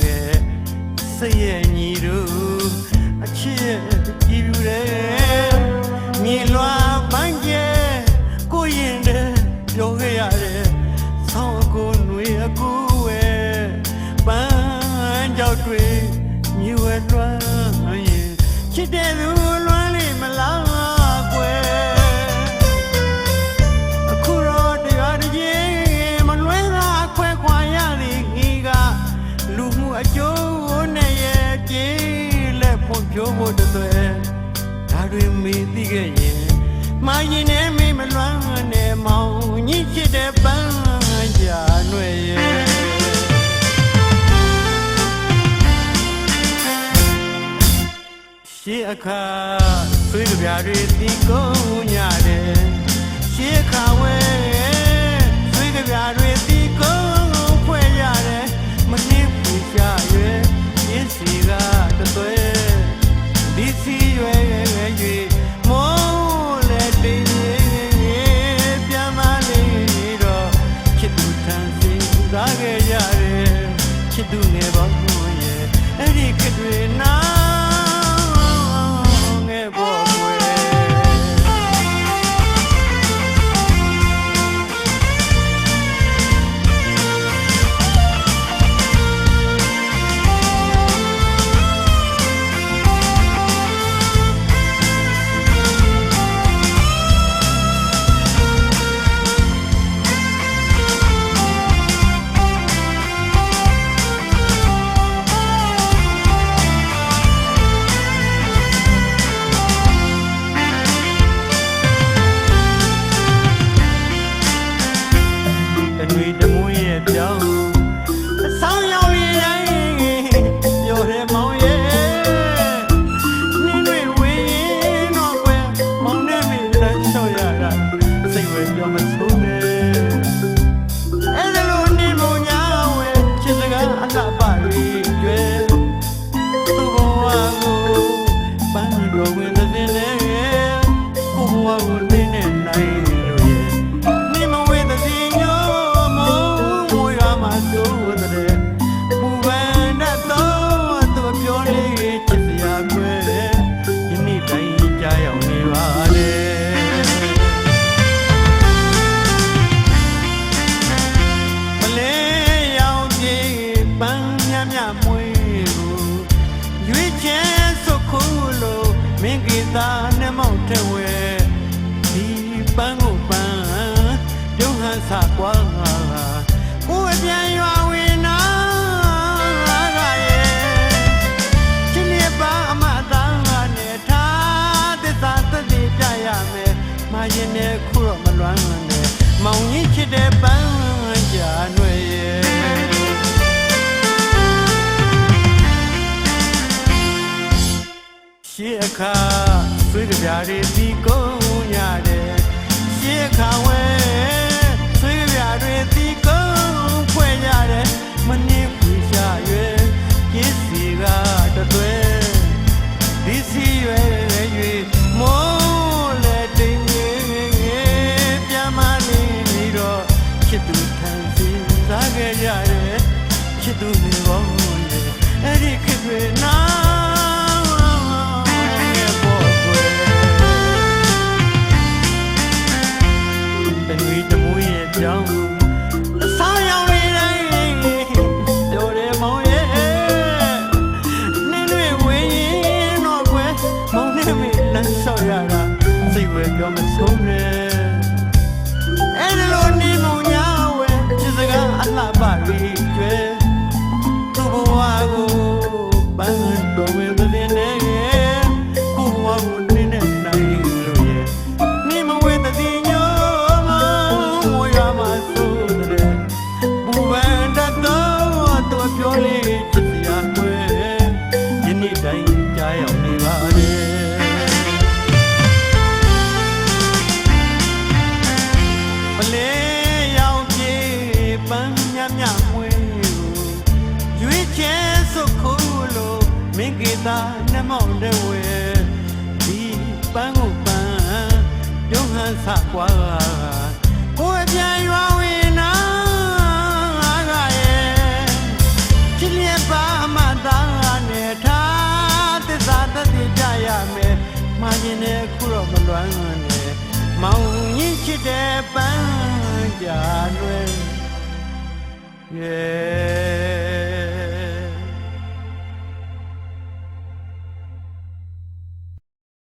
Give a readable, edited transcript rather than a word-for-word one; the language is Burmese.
ငယ်စိတ်ရဲ့ညီတို့အချစ်ကြည်ပြူတယ်ညီလွာပန်းကျဲကိုရင်တဲ့ပြောခဲ့ရတယ်ဆောင်းကိုຫນွေအကူဝဲပန်းကြောက်တွေညီဝဲလွှမ်းရင်ချစ်တဲ့သူလွှမ်းလိမလားကွယ်အခုတော့တရားတည်းမလွဲတာခွဲခွာရလိငီကလူမှုအကျိုးနဲ့ရဲ့ကြေးလက်ဖို့ဖြိုးဖို့တဲ့ဒါတွေမေးသိခဲ့ရင်မာရင်နဲ့မေးမလွမ်းနဲ့မောင်ညစ်ချစ်တဲ့ပန်းကြာနှွယ်ရဲ့ရှေးအခါဆွေးကြပြတွေတီးကုန်ညတယ်ရှေးအခါဝဲဆွေးကြပြတွေတီးကုန်ဖွဲ့ရတယ်မနှင်းပူချရွယ်ရင်းစီကတသွဲဒီစီရွယ်ရွယ်မောလက်တင်းပြန်မလေးတော့ချစ်သူထန်စီသားခဲ့ရတယ်ချစ်သူငယ်ပေါင်းရဲ့အဲ့ဒီကတွေနာမောင်ကြီးချစ်တဲ့ပန်းကြာနှွယ်ရဲ့ရှေးအခါဆွေးကြပြတွေတီးကုန်ညတယ်ရှေးအခါဝဲဆွေးကြပြတွေတီးကုန်ဖွဲ့ရတယ်မနှင်းပူရှာရွယ်ရင်းစီကတသွဲဒီစီရွယ်ရွယ်မောလက်တင်းချစ်သူထန်စီစားခဲ့ရတယ်ချစ်သူနေပေါင်းရဲ့အဲ့ဒီခေတ်တွေနာရဲ့ပေါ်ကွယ်တနွေတမွေးရဲ့ကြောင်းဆောင်းရောင်လေးတိုင်းပြောတယ်မောင်ရဲ့နင်းတွေဝင်းရင်တော့ကွယ်မောင်နဲ့မလမ်းလျှောက်ရတာစိတ်ဝဲပြောမဆုံးနဲ့အဲ့ဒီလိုနေမုံညာအလှပါရီကျွဲသူ့ဘဝကိုပန်းတော်ဝင်တဲ့နဲ့ကိုဘဝကိုနေနဲ့နိုင်လို့ရဲ့နေမဝဲတဲ့ညောမဝရမဆိုတဲ့ဘူဗန်တတော်သူပြောလေးချစ်စရာကွယ်ယနေ့တိုင်းကြားရောက်နေပါလေပလဲပန်းမြမြမွေရွေးချယ်စုခုလို့မင်းကေတာနှမောင်းတဲ့ဝဲဒီပန်းကိုပန်းပြုံးဟန်ဆကွာကိုယ်ပြန်ရွာဝင်နာကရဲ့ မသားနဲ့ထားသစ္စာတတိကြရမယ်မှားရင်လည်းခုတော့မလွမ်းနဲ့မောင်ရင်ချစ်တဲ့ပန်းကြလွယ်